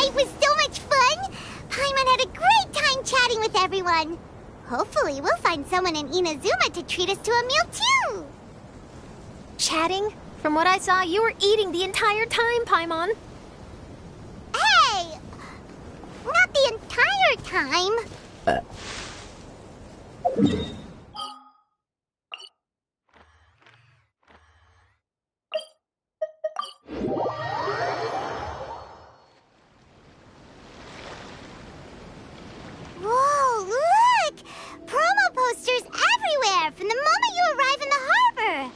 night was so much fun! Paimon had a great time chatting with everyone. Hopefully, we'll find someone in Inazuma to treat us to a meal, too! Chatting? From what I saw, you were eating the entire time, Paimon. Hey! Not the entire time. Whoa, look! Promo posters everywhere from the moment you arrive in the harbor.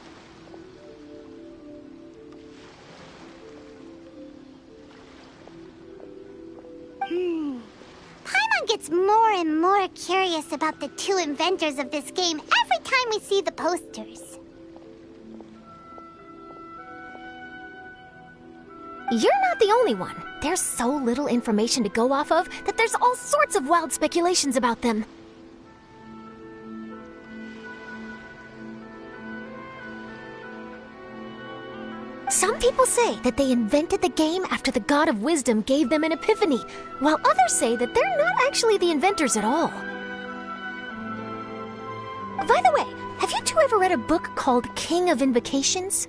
Paimon gets more and more curious about the two inventors of this game every time we see the posters. You're not the only one. There's so little information to go off of that there's all sorts of wild speculations about them. Some people say that they invented the game after the God of Wisdom gave them an epiphany, while others say that they're not actually the inventors at all. By the way, have you two ever read a book called King of Invocations?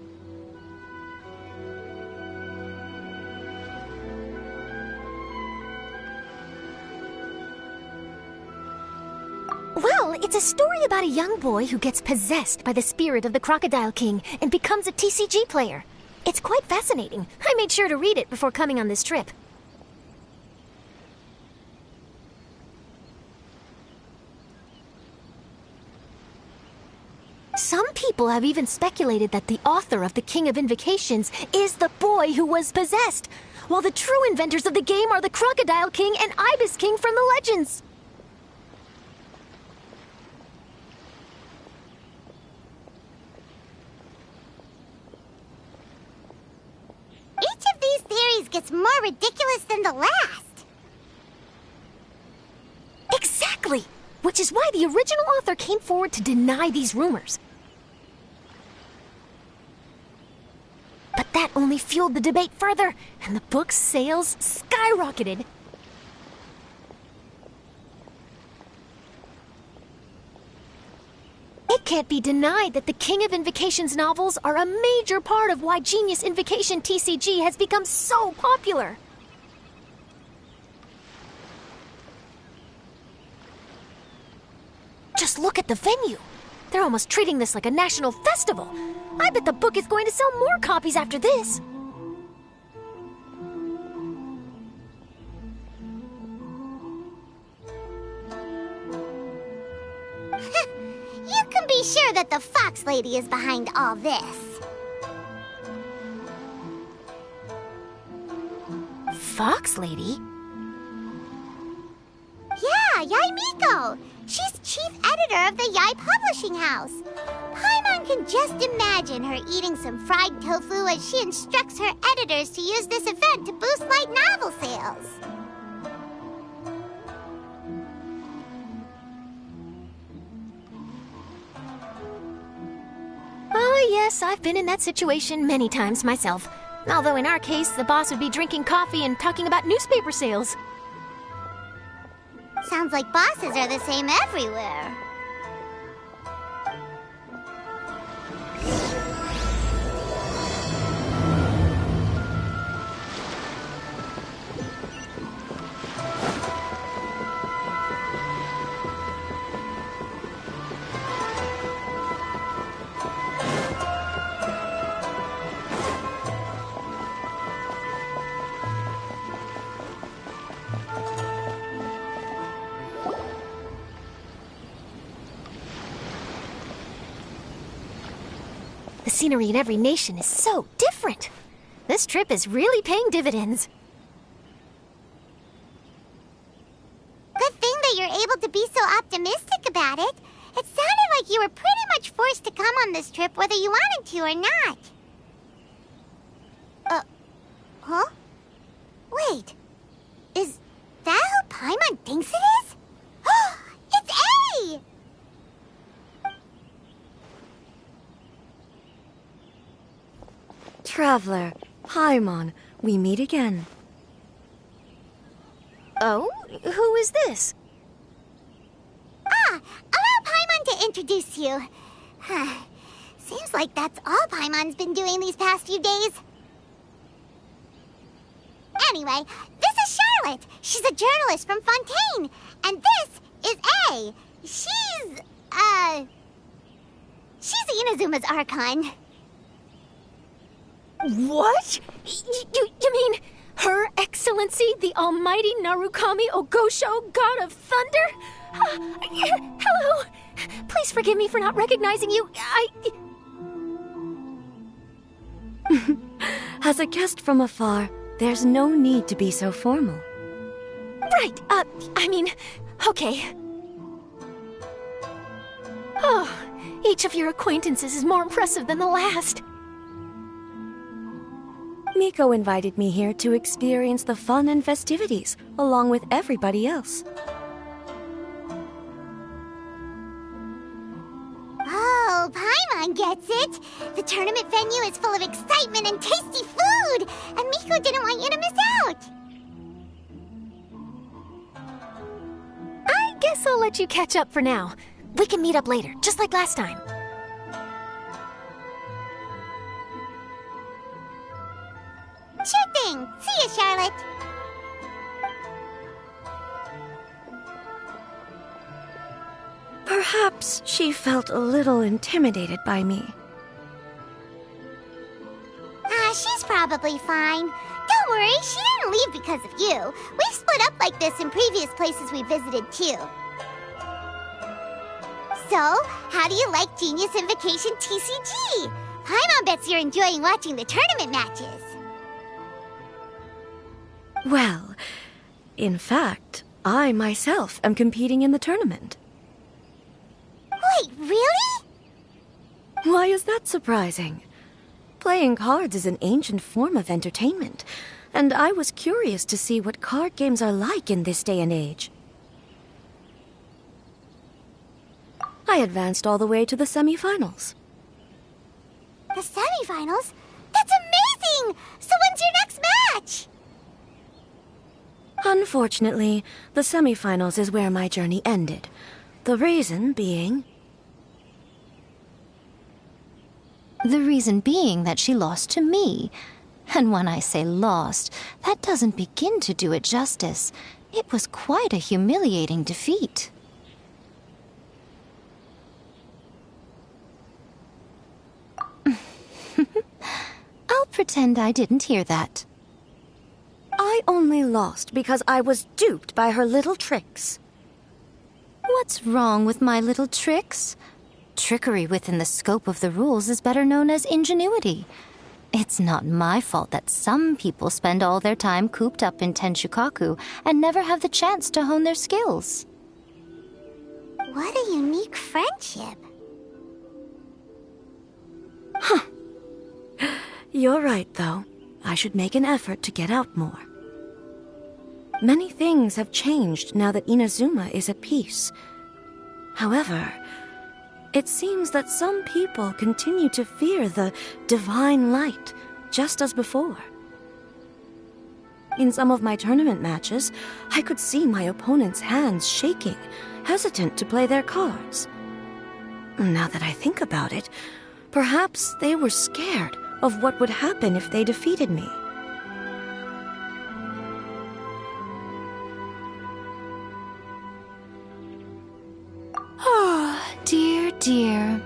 Well, it's a story about a young boy who gets possessed by the spirit of the Crocodile King and becomes a TCG player. It's quite fascinating. I made sure to read it before coming on this trip. Some people have even speculated that the author of the King of Invocations is the boy who was possessed, while the true inventors of the game are the Crocodile King and Ibis King from the legends. Each of these theories gets more ridiculous than the last. Exactly! Which is why the original author came forward to deny these rumors. But that only fueled the debate further, and the book's sales skyrocketed. It can't be denied that the King of Invocations novels are a major part of why Genius Invocation TCG has become so popular. Just look at the venue. They're almost treating this like a national festival. I bet the book is going to sell more copies after this. You can be sure that the Fox Lady is behind all this. Fox Lady? Yeah, Yai Miko. She's chief editor of the Yai Publishing House. Paimon can just imagine her eating some fried tofu as she instructs her editors to use this event to boost light novel sales. Oh, yes, I've been in that situation many times myself. Although in our case, the boss would be drinking coffee and talking about newspaper sales. Sounds like bosses are the same everywhere. The scenery in every nation is so different. This trip is really paying dividends. Good thing that you're able to be so optimistic about it. It sounded like you were pretty much forced to come on this trip whether you wanted to or not. Huh? Wait. Is that who Paimon thinks it is? It's A! Traveler, Paimon, we meet again. Oh? Who is this? Ah, allow Paimon to introduce you. Seems like that's all Paimon's been doing these past few days. Anyway, this is Charlotte. She's a journalist from Fontaine. And this is A. She's Inazuma's Archon. What? You mean Her Excellency, the Almighty Narukami Ogosho, God of Thunder? Hello. Please forgive me for not recognizing you. As a guest from afar, there's no need to be so formal. Right, okay. Oh, each of your acquaintances is more impressive than the last. Miko invited me here to experience the fun and festivities, along with everybody else. Oh, Paimon gets it. The tournament venue is full of excitement and tasty food, and Miko didn't want you to miss out. I guess I'll let you catch up for now. We can meet up later, just like last time. Sure thing. See you, Charlotte. Perhaps she felt a little intimidated by me. She's probably fine. Don't worry, she didn't leave because of you. We've split up like this in previous places we visited, too. So, how do you like Genius Invocation TCG? Paimon bets you're enjoying watching the tournament matches. Well, in fact, I myself am competing in the tournament. Wait, really? Why is that surprising? Playing cards is an ancient form of entertainment, and I was curious to see what card games are like in this day and age. I advanced all the way to the semi-finals. The semi-finals? That's amazing! So when's your next match? Unfortunately, the semi-finals is where my journey ended. The reason being... The reason being that she lost to me. And when I say lost, that doesn't begin to do it justice. It was quite a humiliating defeat. I'll pretend I didn't hear that. I only lost because I was duped by her little tricks. What's wrong with my little tricks? Trickery within the scope of the rules is better known as ingenuity. It's not my fault that some people spend all their time cooped up in Tenshukaku and never have the chance to hone their skills. What a unique friendship. Huh. You're right, though. I should make an effort to get out more. Many things have changed now that Inazuma is at peace. However, it seems that some people continue to fear the divine light, just as before. In some of my tournament matches, I could see my opponent's hands shaking, hesitant to play their cards. Now that I think about it, perhaps they were scared of what would happen if they defeated me. Oh, dear, dear.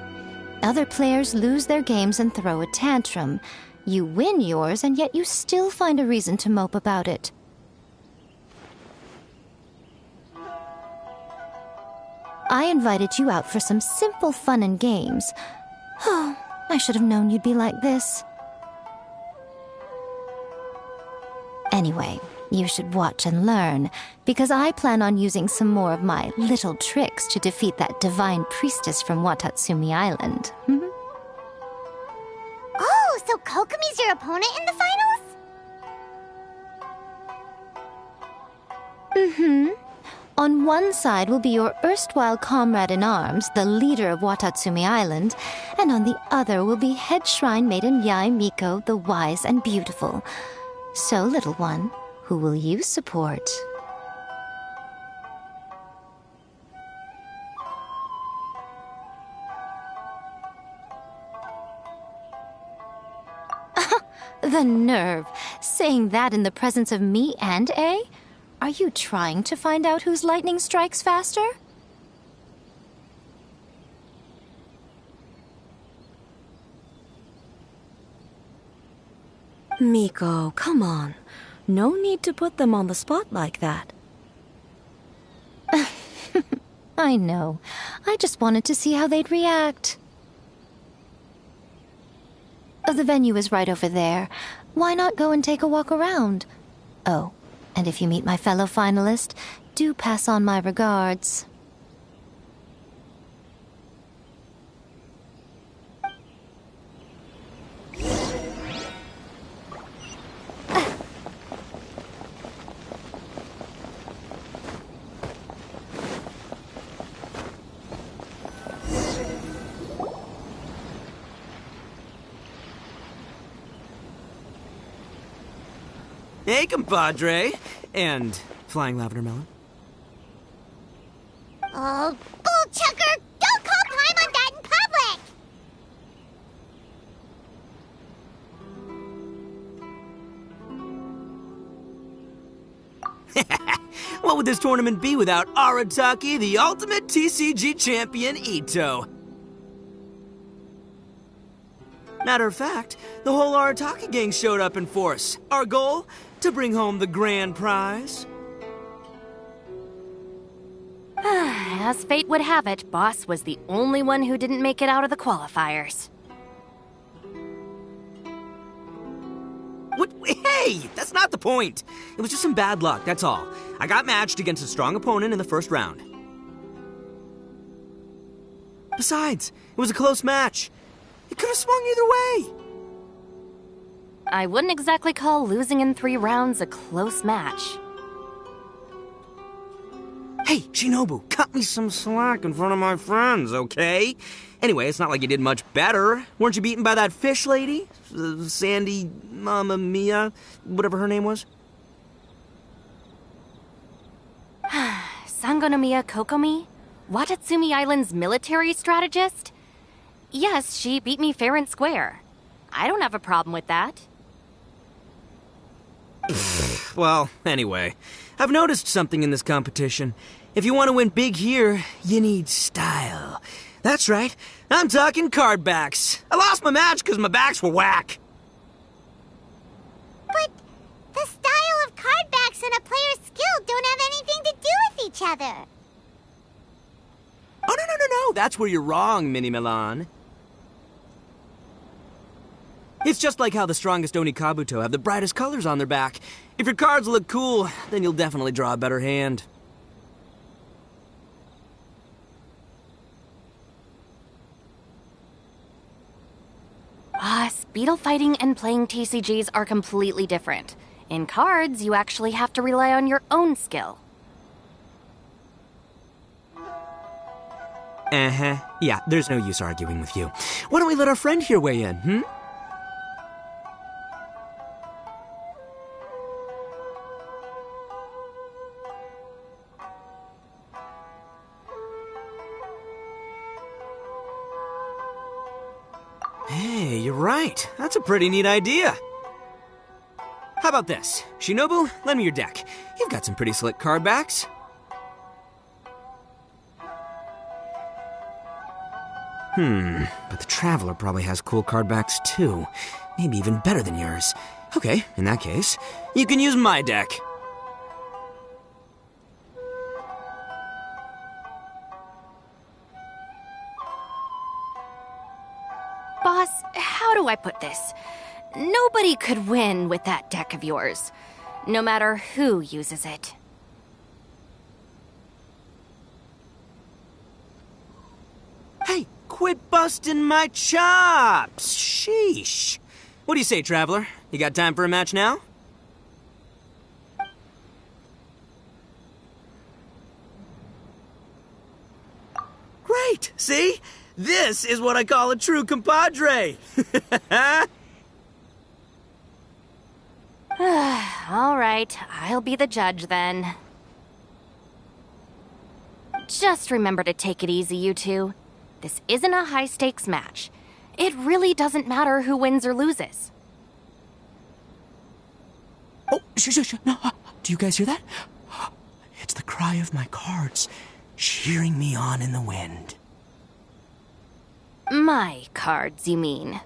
Other players lose their games and throw a tantrum. You win yours, and yet you still find a reason to mope about it. I invited you out for some simple fun and games. Oh, I should have known you'd be like this. Anyway, you should watch and learn, because I plan on using some more of my little tricks to defeat that divine priestess from Watatsumi Island. Oh, so Kokomi's your opponent in the finals? On one side will be your erstwhile comrade-in-arms, the leader of Watatsumi Island, and on the other will be head shrine maiden Yae Miko, the wise and beautiful. So, little one, who will you support? The nerve! Saying that in the presence of me and A? Are you trying to find out whose lightning strikes faster? Miko, come on. No need to put them on the spot like that. I know. I just wanted to see how they'd react. The venue is right over there. Why not go and take a walk around? Oh, and if you meet my fellow finalist, do pass on my regards. Hey, compadre. And flying lavender melon. Oh, bullchucker! Don't call Paimon that in public! What would this tournament be without Arataki, the ultimate TCG champion, Ito? Matter of fact, the whole Arataki gang showed up in force. Our goal? To bring home the grand prize. As fate would have it, Boss was the only one who didn't make it out of the qualifiers. What? Hey, that's not the point. It was just some bad luck, that's all. I got matched against a strong opponent in the first round. Besides, it was a close match. It could have swung either way. I wouldn't exactly call losing in 3 rounds a close match. Hey, Shinobu, cut me some slack in front of my friends, okay? Anyway, it's not like you did much better. Weren't you beaten by that fish lady? Sandy, Mamma Mia, whatever her name was? Sangonomiya Kokomi? Watatsumi Island's military strategist? Yes, she beat me fair and square. I don't have a problem with that. Well, anyway, I've noticed something in this competition. If you want to win big here, you need style. That's right, I'm talking card backs. I lost my match because my backs were whack. But the style of card backs and a player's skill don't have anything to do with each other. Oh, no, that's where you're wrong, Mini Milan. It's just like how the strongest Oni Kabuto have the brightest colors on their back. If your cards look cool, then you'll definitely draw a better hand. Beetle fighting and playing TCGs are completely different. In cards, you actually have to rely on your own skill. Yeah, there's no use arguing with you. Why don't we let our friend here weigh in, Hey, you're right. That's a pretty neat idea. How about this? Shinobu, lend me your deck. You've got some pretty slick card backs. But the Traveler probably has cool card backs too. Maybe even better than yours. Okay, in that case, you can use my deck. Boss, how do I put this? Nobody could win with that deck of yours, no matter who uses it. Hey, quit busting my chops! Sheesh. What do you say, Traveler? You got time for a match now? Great! See? This is what I call a true compadre! All right, I'll be the judge then. Just remember to take it easy, you two. This isn't a high-stakes match. It really doesn't matter who wins or loses. Oh, shh. No, do you guys hear that? It's the cry of my cards, cheering me on in the wind. My cards, you mean?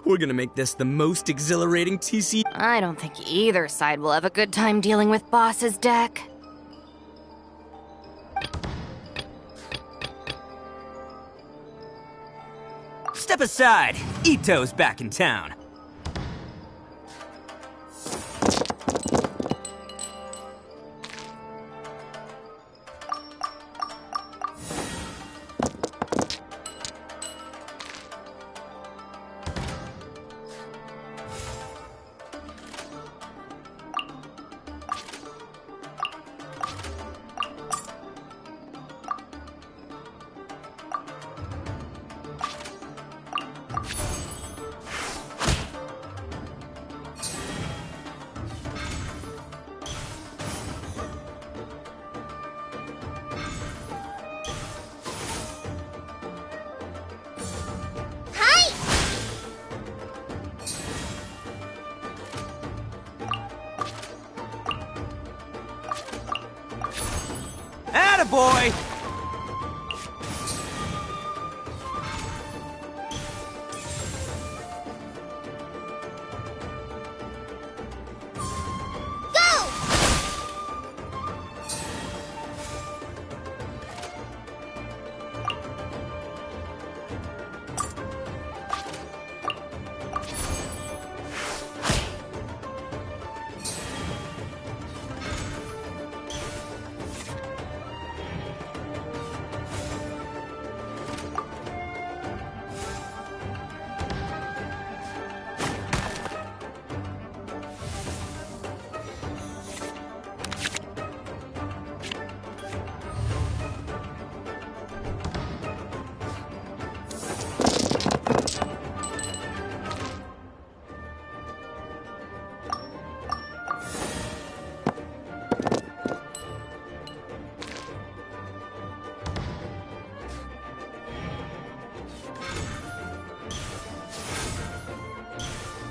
We're gonna make this the most exhilarating TC. I don't think either side will have a good time dealing with Boss's deck. Step aside. Ito's back in town. Attaboy!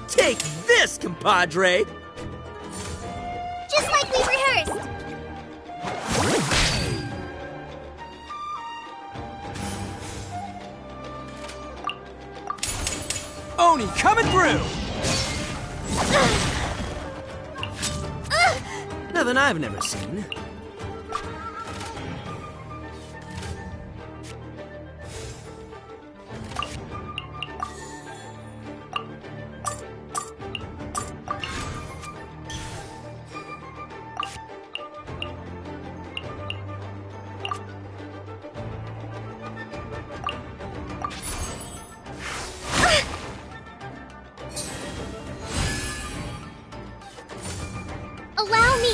Take this, compadre! Just like we rehearsed. Oni coming through! Nothing I've never seen. Allow me.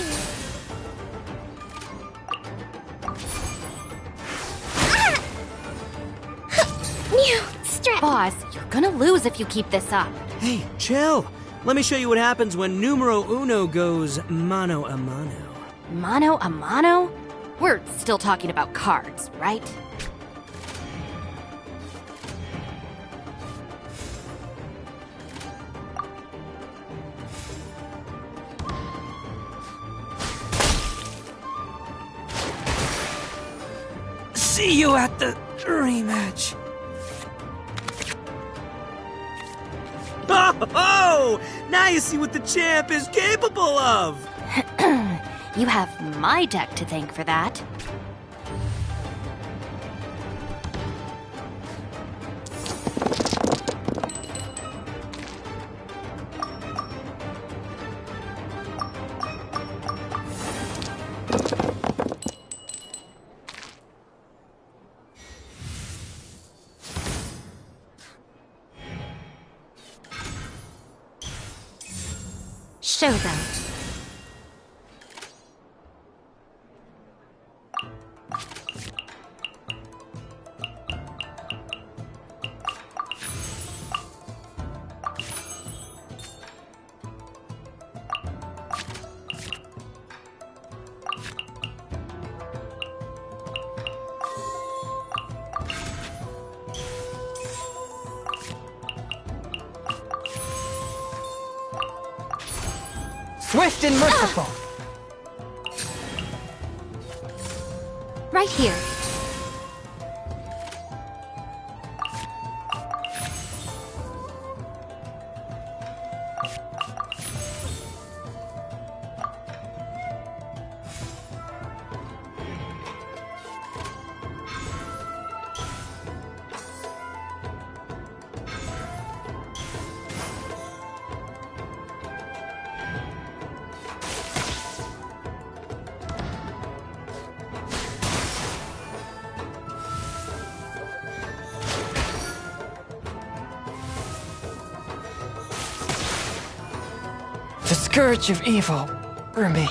New stress. Boss, you're gonna lose if you keep this up. Hey, chill. Let me show you what happens when numero uno goes mano a mano. Mano a mano? We're still talking about cards, right? See you at the rematch. Oh! Now you see what the champ is capable of! You have my deck to thank for that. Show them. Swift and merciful. Right here. The scourge of evil remains.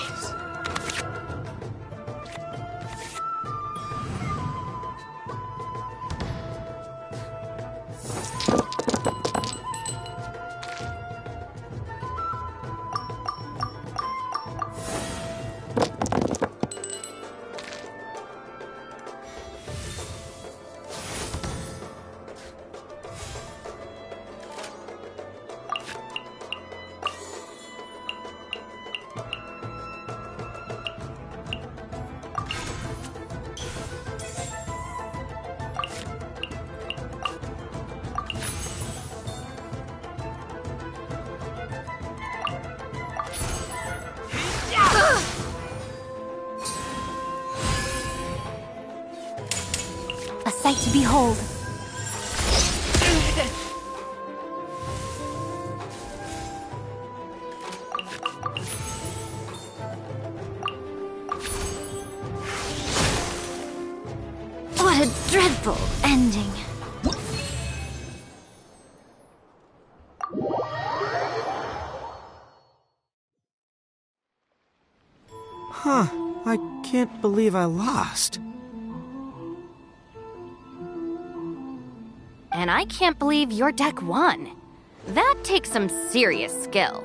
A sight to behold. What a dreadful ending. Huh, I can't believe I lost. And I can't believe your deck won. That takes some serious skill.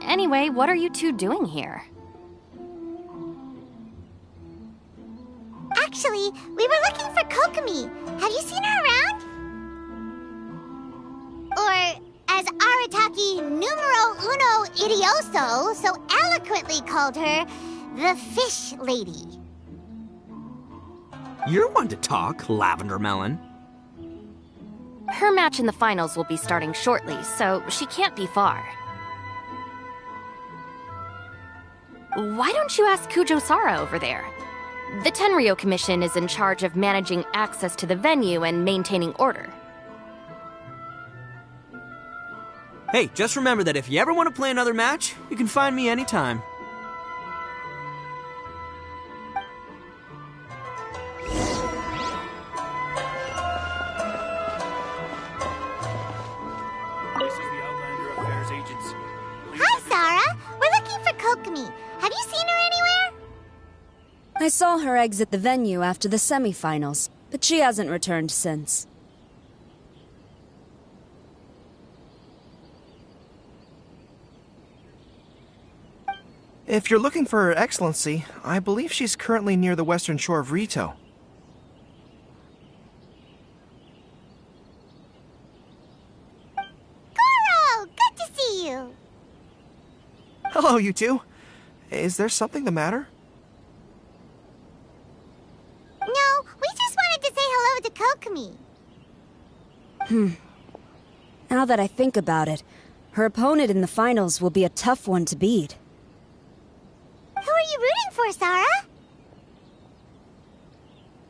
Anyway, what are you two doing here? Actually, we were looking for Kokomi. Have you seen her around? Or, as Arataki numero uno idioso so eloquently called her, the Fish Lady. You're one to talk, Lavender Melon. Her match in the finals will be starting shortly, so she can't be far. Why don't you ask Kujo-Sara over there? The Tenryo Commission is in charge of managing access to the venue and maintaining order. Hey, just remember that if you ever want to play another match, you can find me anytime. This is the Outlander Affairs Agency. Hi, Sarah. We're looking for Kokomi. Have you seen her anywhere? I saw her exit the venue after the semifinals, but she hasn't returned since. If you're looking for Her Excellency, I believe she's currently near the western shore of Rito. Goro! Good to see you! Hello, you two. Is there something the matter? No, we just wanted to say hello to Kokomi. Now that I think about it, her opponent in the finals will be a tough one to beat. Who are you rooting for, Sarah?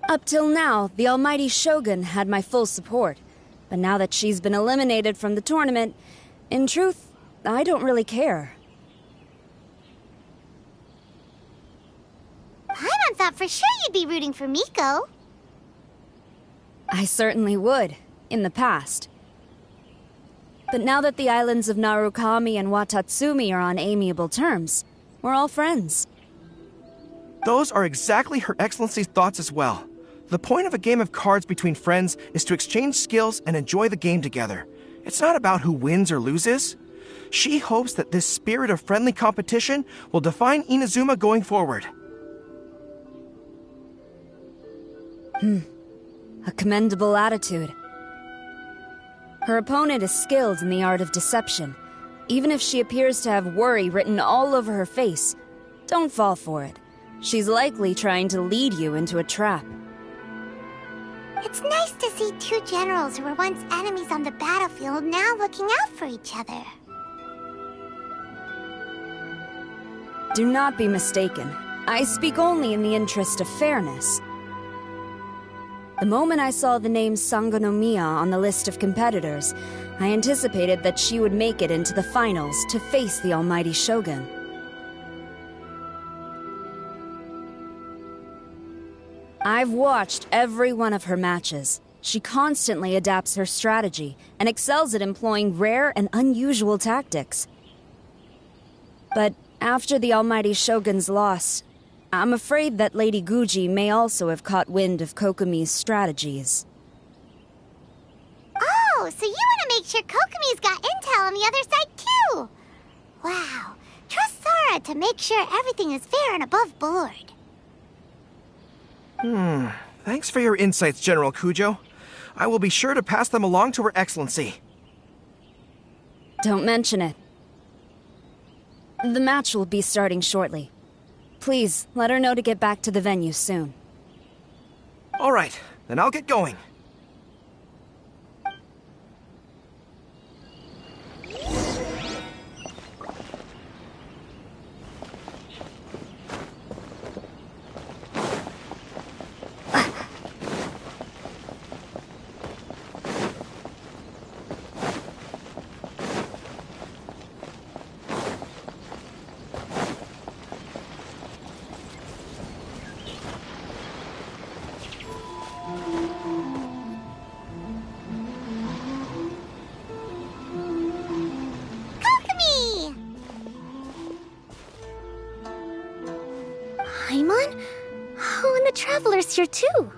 Up till now, the almighty Shogun had my full support. But now that she's been eliminated from the tournament, in truth, I don't really care. Paimon thought for sure you'd be rooting for Miko. I certainly would, in the past. But now that the islands of Narukami and Watatsumi are on amiable terms, we're all friends. Those are exactly Her Excellency's thoughts as well. The point of a game of cards between friends is to exchange skills and enjoy the game together. It's not about who wins or loses. She hopes that this spirit of friendly competition will define Inazuma going forward. A commendable attitude. Her opponent is skilled in the art of deception. Even if she appears to have worry written all over her face, don't fall for it. She's likely trying to lead you into a trap. It's nice to see two generals who were once enemies on the battlefield now looking out for each other. Do not be mistaken. I speak only in the interest of fairness. The moment I saw the name Sangonomiya on the list of competitors, I anticipated that she would make it into the finals to face the almighty Shogun. I've watched every one of her matches. She constantly adapts her strategy and excels at employing rare and unusual tactics. But after the almighty Shogun's loss, I'm afraid that Lady Guji may also have caught wind of Kokomi's strategies. Oh, so you want to make sure Kokomi's got intel on the other side too? Wow, trust Sora to make sure everything is fair and above board. Thanks for your insights, General Kujo. I will be sure to pass them along to Her Excellency. Don't mention it. The match will be starting shortly. Please, let her know to get back to the venue soon. All right, then I'll get going. Paimon? Oh, and the Traveler's here too.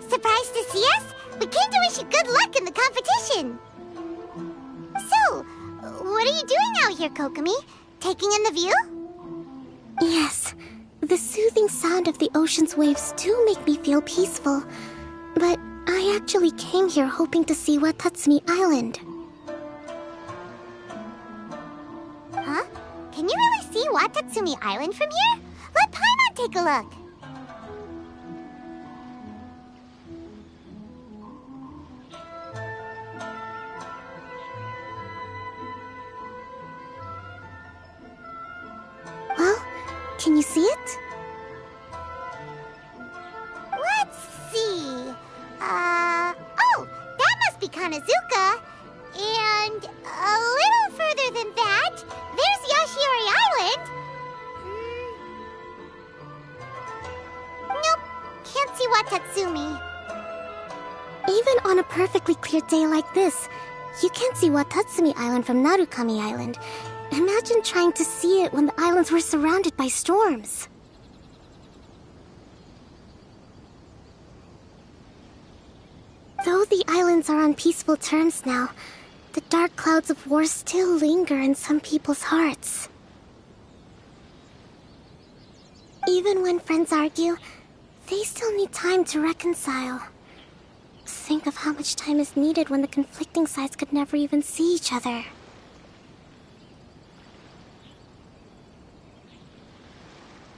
Surprised to see us? We came to wish you good luck in the competition. So, what are you doing out here, Kokomi? Taking in the view? Yes. The soothing sound of the ocean's waves do make me feel peaceful. But I actually came here hoping to see Watatsumi Island. Huh? Can you really see Watatsumi Island from here? Let Paimon take a look. Well, can you see it? Let's see. Oh, that must be Kanazuka. And a little further than that, there's Yashiori Island. Nope, can't see Watatsumi. Even on a perfectly clear day like this, you can't see Watatsumi Island from Narukami Island. Imagine trying to see it when the islands were surrounded by storms. Though the islands are on peaceful terms now, the dark clouds of war still linger in some people's hearts. Even when friends argue, they still need time to reconcile. Think of how much time is needed when the conflicting sides could never even see each other.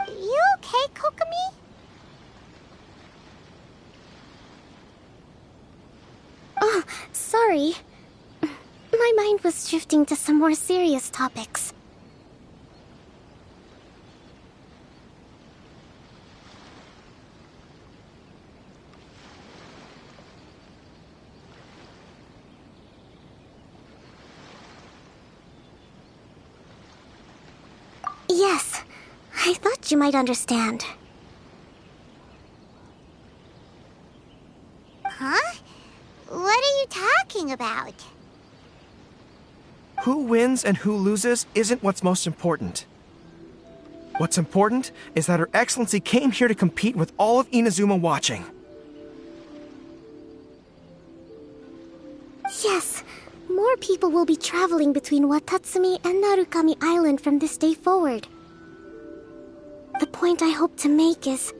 You okay, Kokomi? Oh, sorry. My mind was drifting to some more serious topics. Yes, I thought you might understand. Huh? What are you talking about? Who wins and who loses isn't what's most important. What's important is that Her Excellency came here to compete with all of Inazuma watching. Yes, more people will be traveling between Watatsumi and Narukami Island from this day forward. The point I hope to make is,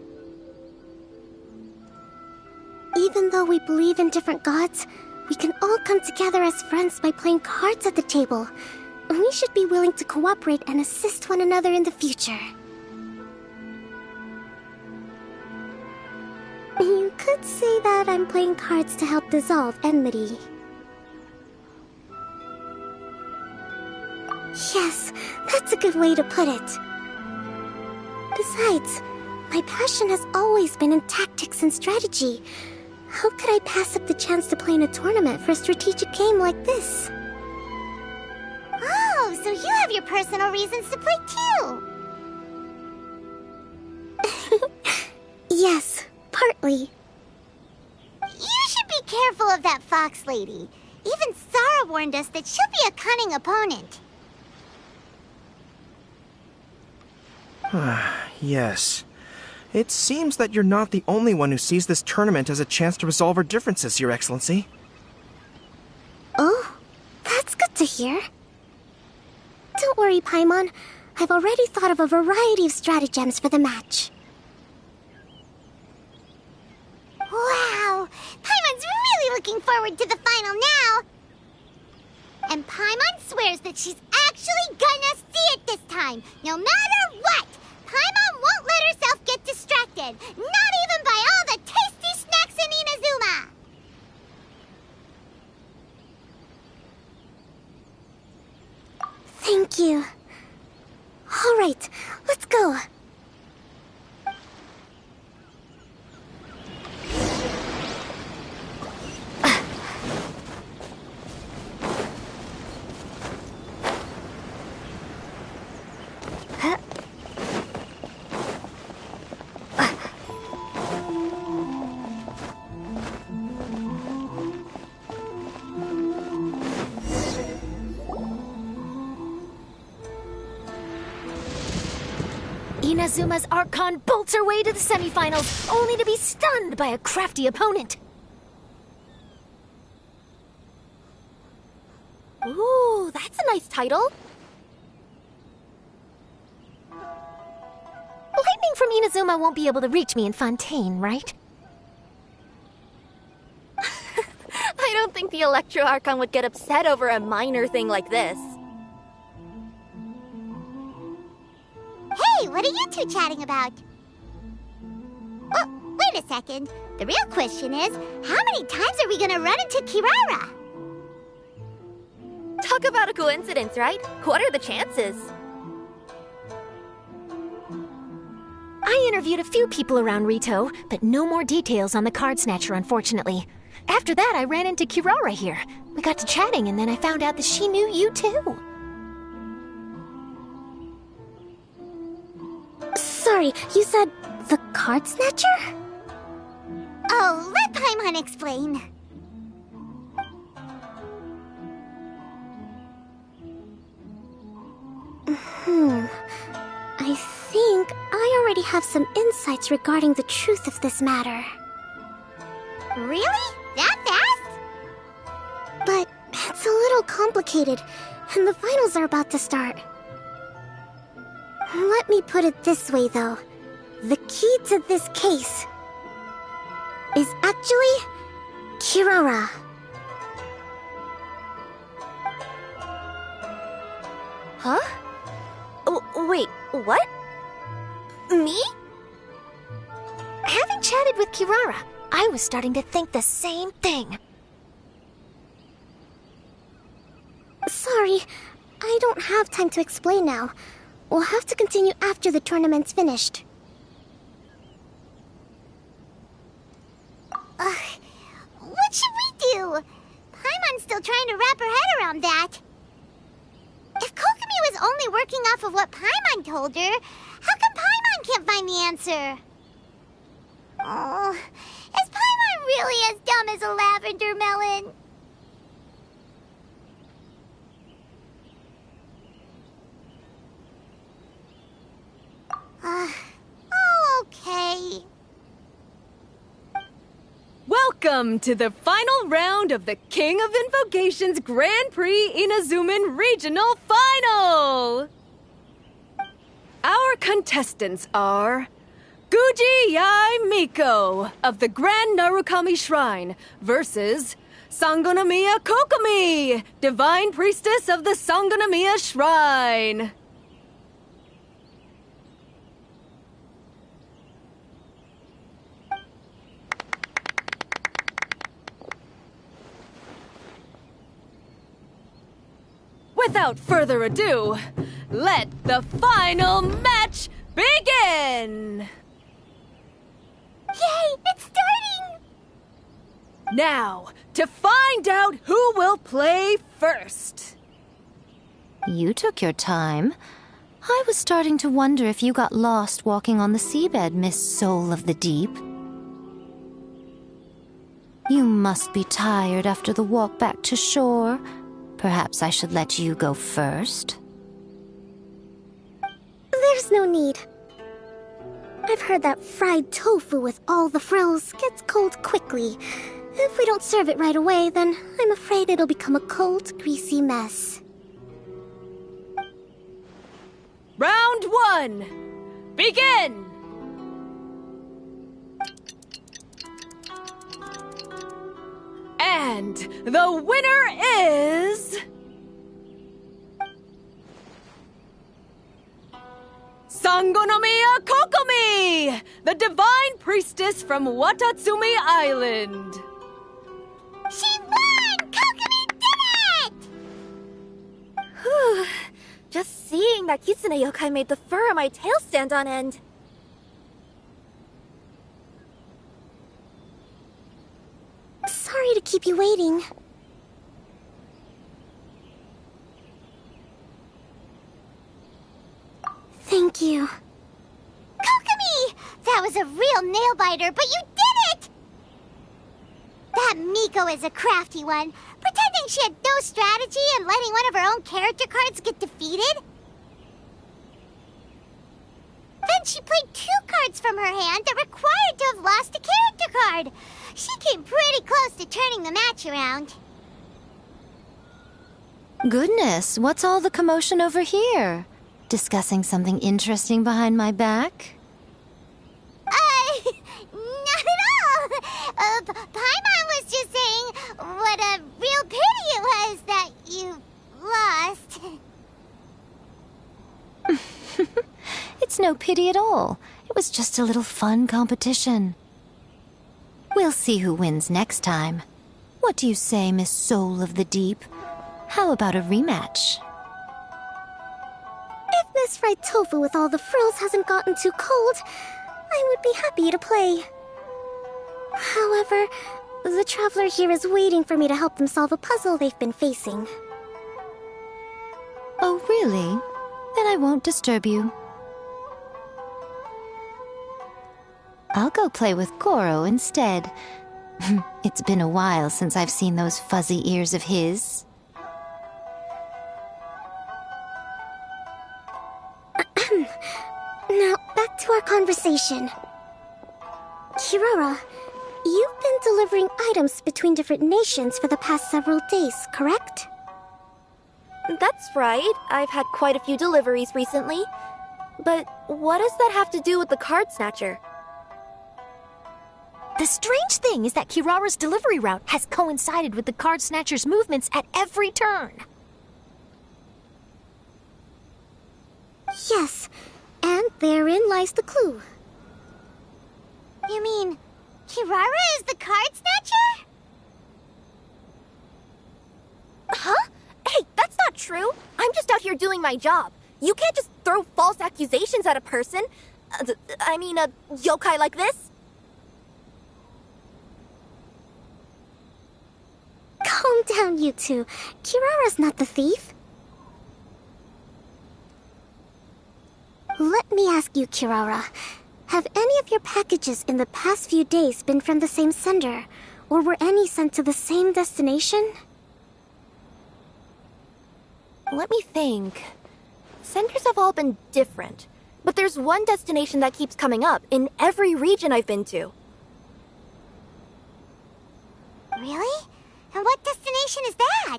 Even though we believe in different gods, we can all come together as friends by playing cards at the table. We should be willing to cooperate and assist one another in the future. You could say that I'm playing cards to help dissolve enmity. Yes, that's a good way to put it. Besides, my passion has always been in tactics and strategy. How could I pass up the chance to play in a tournament for a strategic game like this? Oh, so you have your personal reasons to play too. Yes, partly. You should be careful of that fox lady. Even Sarah warned us that she'll be a cunning opponent. Yes. It seems that you're not the only one who sees this tournament as a chance to resolve our differences, Your Excellency. Oh, that's good to hear. Don't worry, Paimon. I've already thought of a variety of stratagems for the match. Wow! Paimon's really looking forward to the final now! And Paimon swears that she's actually gonna see it this time, no matter what! Paimon won't let herself get distracted, not even by all the tasty snacks in Inazuma! Thank you. All right, let's go. Inazuma's Archon bolts her way to the semifinals, only to be stunned by a crafty opponent. Ooh, that's a nice title. Lightning from Inazuma won't be able to reach me in Fontaine, right? I don't think the Electro Archon would get upset over a minor thing like this. Hey, what are you two chatting about? Oh, wait a second. The real question is, how many times are we gonna run into Kirara? Talk about a coincidence, right? What are the chances? I interviewed a few people around Rito, but no more details on the card snatcher, unfortunately. After that, I ran into Kirara here. We got to chatting, and then I found out that she knew you too. Sorry, you said the card snatcher? Oh, let Paimon explain. I think I already have some insights regarding the truth of this matter. Really? That fast? But it's a little complicated, and the finals are about to start. Let me put it this way, though. The key to this case is actually Kirara. Huh? Oh, wait, what? Me? Having chatted with Kirara, I was starting to think the same thing. Sorry, I don't have time to explain now. We'll have to continue after the tournament's finished. What should we do? Paimon's still trying to wrap her head around that. If Kokomi was only working off of what Paimon told her, how come Paimon can't find the answer? Oh, is Paimon really as dumb as a lavender melon? Oh, okay. Welcome to the final round of the King of Invocations Grand Prix Inazuman Regional Final! Our contestants are Guji Yai Miko of the Grand Narukami Shrine versus Sangonomiya Kokomi, Divine Priestess of the Sangonomiya Shrine. Without further ado, let the final match begin! Yay, it's starting! Now, to find out who will play first. You took your time. I was starting to wonder if you got lost walking on the seabed, Miss Soul of the Deep. You must be tired after the walk back to shore. Perhaps I should let you go first. There's no need. I've heard that fried tofu with all the frills gets cold quickly. If we don't serve it right away, then I'm afraid it'll become a cold, greasy mess. Round 1, begin! And the winner is... Sangonomiya Kokomi, the Divine Priestess from Watatsumi Island. She won! Kokomi did it! Whew. Just seeing that Kitsune yokai made the fur on my tail stand on end. Sorry to keep you waiting. Thank you. Kokomi! That was a real nail-biter, but you did it! That Miko is a crafty one, pretending she had no strategy and letting one of her own character cards get defeated. Then she played 2 cards from her hand that required to have lost a character card. She came pretty close to turning the match around. Goodness, what's all the commotion over here? Discussing something interesting behind my back? Not at all. Paimon was just saying what a real pity it was that you lost. It's no pity at all. It was just a little fun competition. We'll see who wins next time. What do you say, Miss Soul of the Deep? How about a rematch? If Miss Fried Tofu with all the frills hasn't gotten too cold, I would be happy to play. However, the traveler here is waiting for me to help them solve a puzzle they've been facing. Oh, really? Then I won't disturb you. I'll go play with Goro instead. It's been a while since I've seen those fuzzy ears of his. Now, back to our conversation. Kirara, you've been delivering items between different nations for the past several days, correct? That's right. I've had quite a few deliveries recently. But what does that have to do with the card snatcher? The strange thing is that Kirara's delivery route has coincided with the card snatcher's movements at every turn. Yes, and therein lies the clue. You mean, Kirara is the card snatcher? Huh? Hey, that's not true. I'm just out here doing my job. You can't just throw false accusations at a person. I mean, a yokai like this. Calm down, you two. Kirara's not the thief. Let me ask you, Kirara. Have any of your packages in the past few days been from the same sender? Or were any sent to the same destination? Let me think. Senders have all been different. But there's one destination that keeps coming up in every region I've been to. Really? And what destination is that?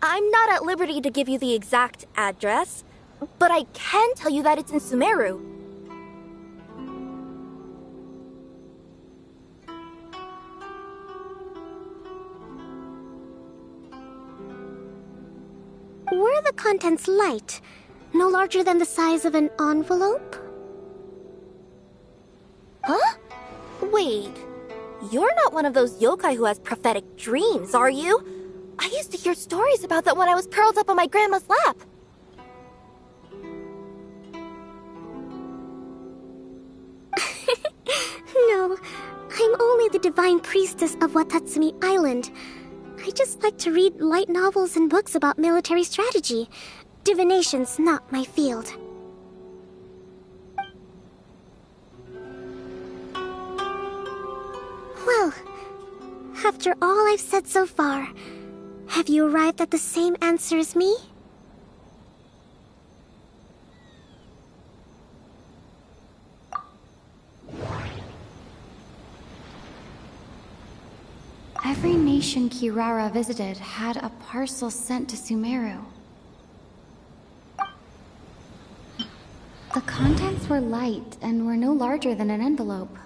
I'm not at liberty to give you the exact address, but I can tell you that it's in Sumeru. Were the contents light? No larger than the size of an envelope? Huh? Wait. You're not one of those yokai who has prophetic dreams, are you? I used to hear stories about that when I was curled up on my grandma's lap. No, I'm only the divine priestess of Watatsumi Island. I just like to read light novels and books about military strategy. Divination's not my field. Well, after all I've said so far, have you arrived at the same answer as me? Every nation Kirara visited had a parcel sent to Sumeru. The contents were light and were no larger than an envelope.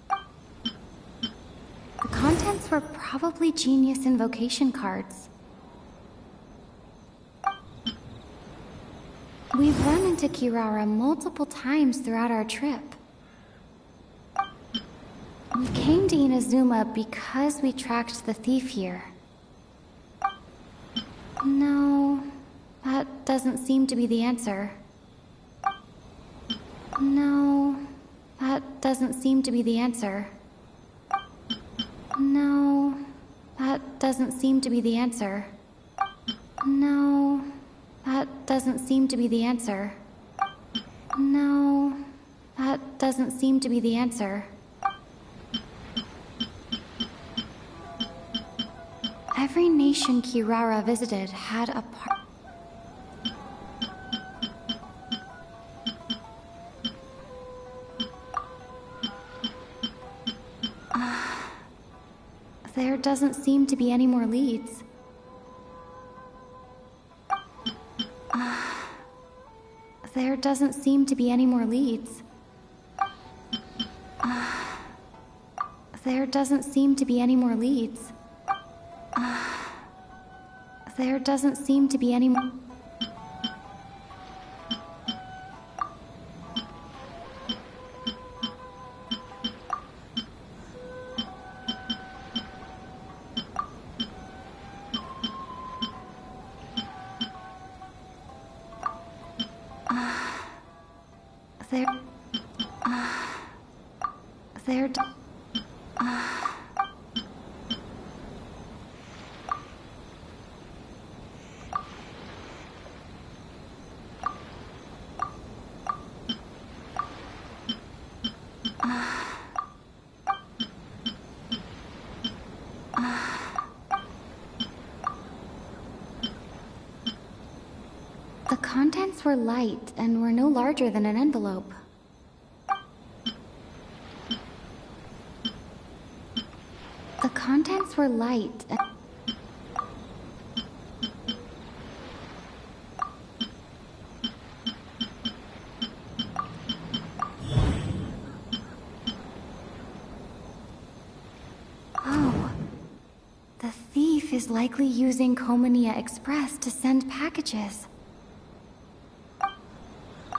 The contents were probably genius invocation cards. We've run into Kirara multiple times throughout our trip. We came to Inazuma because we tracked the thief here. No, that doesn't seem to be the answer. No, that doesn't seem to be the answer. No, that doesn't seem to be the answer. No, that doesn't seem to be the answer. No, that doesn't seem to be the answer. Every nation Kirara visited had a part. There doesn't seem to be any more leads. There doesn't seem to be any more leads. There doesn't seem to be any more leads. There doesn't seem to be any more. The contents were light and were no larger than an envelope. The contents were light and... Oh. The thief is likely using Komania Express to send packages.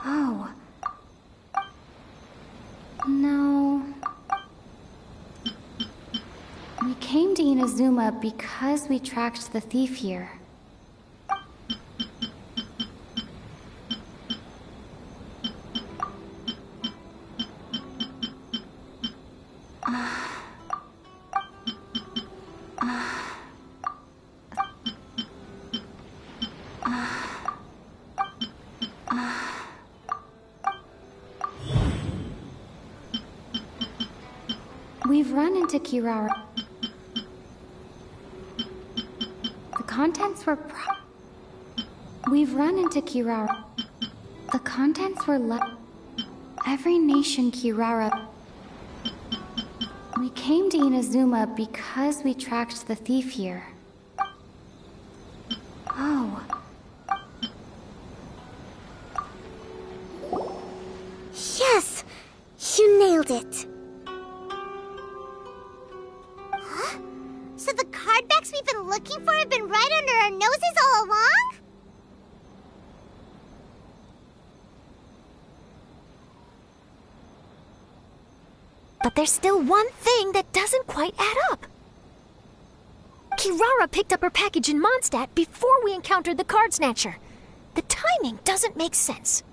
Oh. No. We came to Inazuma because we tracked the thief here. We've run into Kirara. The contents were We've run into Kirara. The contents were Every nation Kirara. We came to Inazuma because we tracked the thief here. Oh. nailed it. Huh? So the cardbacks we've been looking for have been right under our noses all along? But there's still one thing that doesn't quite add up. Kirara picked up her package in Mondstadt before we encountered the card snatcher. The timing doesn't make sense.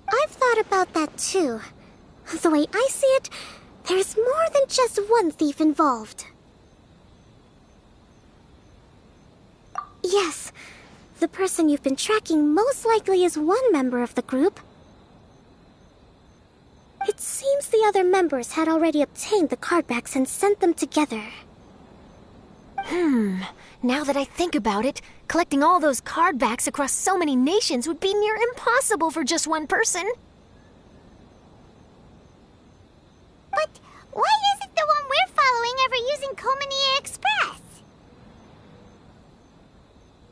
I've thought about that too. The way I see it, there's more than just one thief involved. Yes, the person you've been tracking most likely is one member of the group. It seems the other members had already obtained the cardbacks and sent them together. Now that I think about it, collecting all those cardbacks across so many nations would be near impossible for just one person. But why isn't the one we're following ever using Komania Express?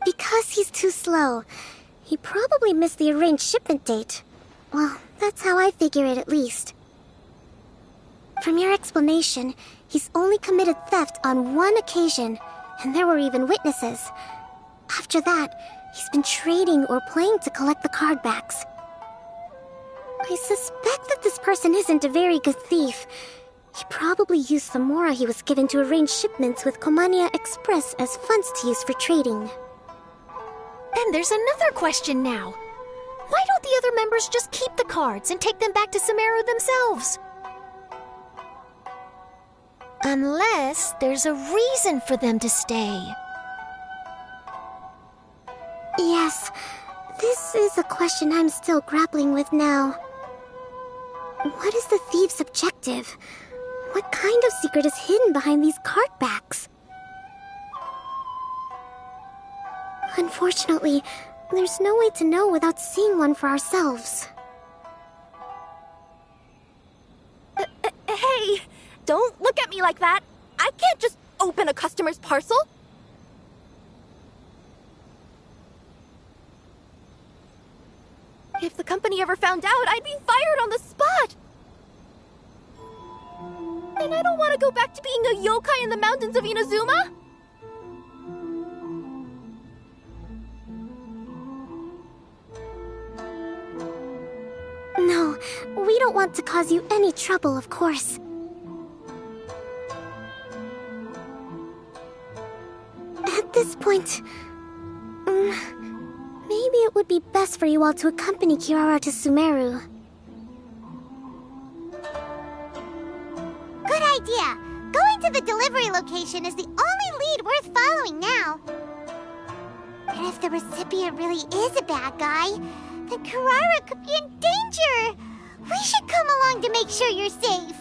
Because he's too slow. He probably missed the arranged shipment date. Well, that's how I figure it at least. From your explanation, he's only committed theft on one occasion, and there were even witnesses. After that, he's been trading or playing to collect the cardbacks. I suspect that this person isn't a very good thief. He probably used the mora he was given to arrange shipments with Komania Express as funds to use for trading. Then there's another question now. Why don't the other members just keep the cards and take them back to Sumeru themselves? Unless there's a reason for them to stay. Yes, this is a question I'm still grappling with now. What is the thief's objective? What kind of secret is hidden behind these cardbacks? Unfortunately, there's no way to know without seeing one for ourselves. Hey, don't look at me like that. I can't just open a customer's parcel. If the company ever found out, I'd be fired on the spot. And I don't want to go back to being a yokai in the mountains of Inazuma. No, we don't want to cause you any trouble, of course. At this point, maybe it would be best for you all to accompany Kirara to Sumeru. Good idea. Going to the delivery location is the only lead worth following now. And if the recipient really is a bad guy, then Kirara could be in danger. We should come along to make sure you're safe.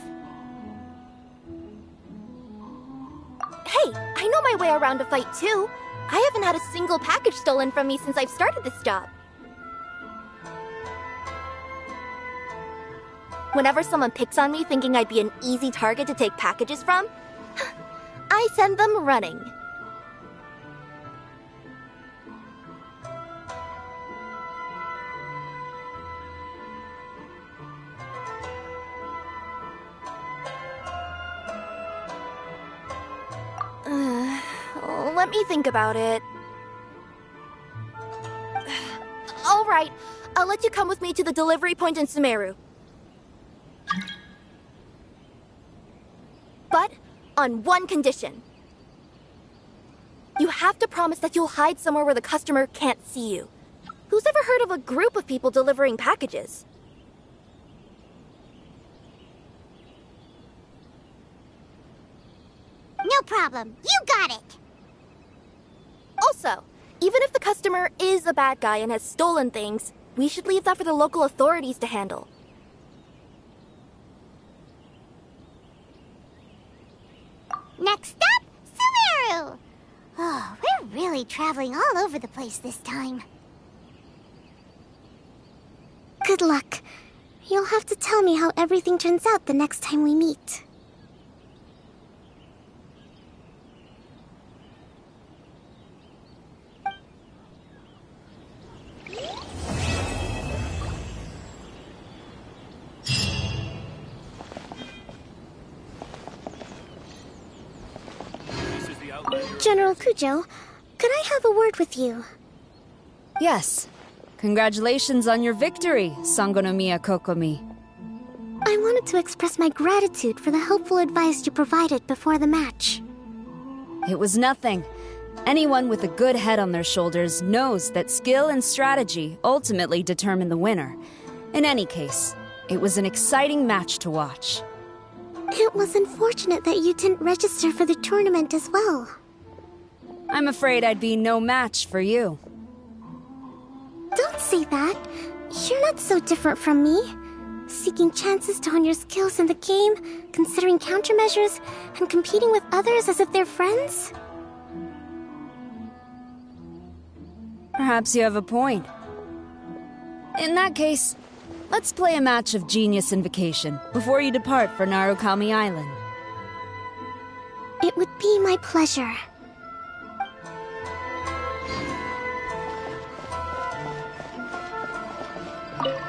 Hey, I know my way around a fight too. I haven't had a single package stolen from me since I've started this job. Whenever someone picks on me thinking I'd be an easy target to take packages from, I send them running. Let me think about it. All right, I'll let you come with me to the delivery point in Sumeru. But on one condition. You have to promise that you'll hide somewhere where the customer can't see you. Who's ever heard of a group of people delivering packages? No problem. You got it. Also, even if the customer is a bad guy and has stolen things, we should leave that for the local authorities to handle. Next up, Sumeru! Oh, we're really traveling all over the place this time. Good luck. You'll have to tell me how everything turns out the next time we meet. General Kujo, could I have a word with you? Yes. Congratulations on your victory, Sangonomiya Kokomi. I wanted to express my gratitude for the helpful advice you provided before the match. It was nothing. Anyone with a good head on their shoulders knows that skill and strategy ultimately determine the winner. In any case, it was an exciting match to watch. It was unfortunate that you didn't register for the tournament as well. I'm afraid I'd be no match for you. Don't say that. You're not so different from me. Seeking chances to hone your skills in the game, considering countermeasures, and competing with others as if they're friends? Perhaps you have a point. In that case, let's play a match of Genius Invocation before you depart for Narukami Island. It would be my pleasure.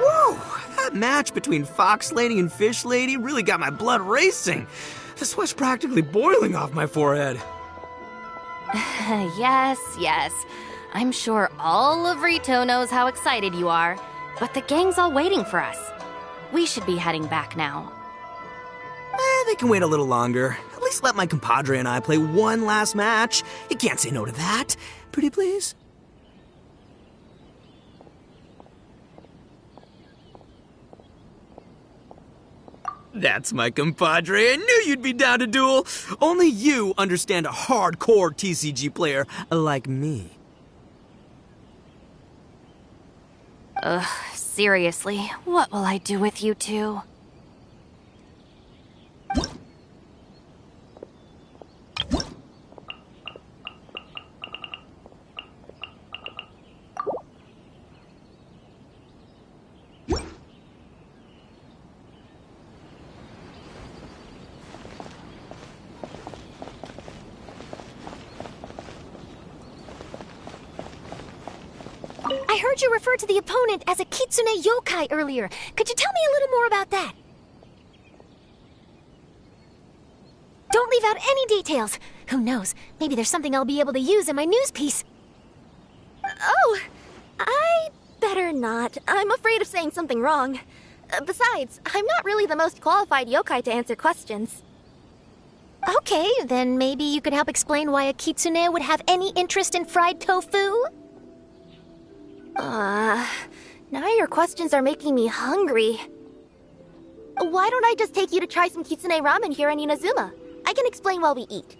Whoa! That match between Fox Lady and Fish Lady really got my blood racing. The sweat's practically boiling off my forehead. Yes. I'm sure all of Rito knows how excited you are, but the gang's all waiting for us. We should be heading back now. They can wait a little longer. At least let my compadre and I play one last match. You can't say no to that. Pretty please? That's my compadre. I knew you'd be down to duel. Only you understand a hardcore TCG player like me. Seriously, what will I do with you two? I heard you refer to the opponent as a kitsune yokai earlier. Could you tell me a little more about that? Don't leave out any details. Who knows? Maybe there's something I'll be able to use in my news piece. Oh, I better not. I'm afraid of saying something wrong. Besides, I'm not really the most qualified yokai to answer questions. Okay, then maybe you could help explain why a kitsune would have any interest in fried tofu? Now your questions are making me hungry. Why don't I just take you to try some kitsune ramen here in Inazuma? I can explain while we eat.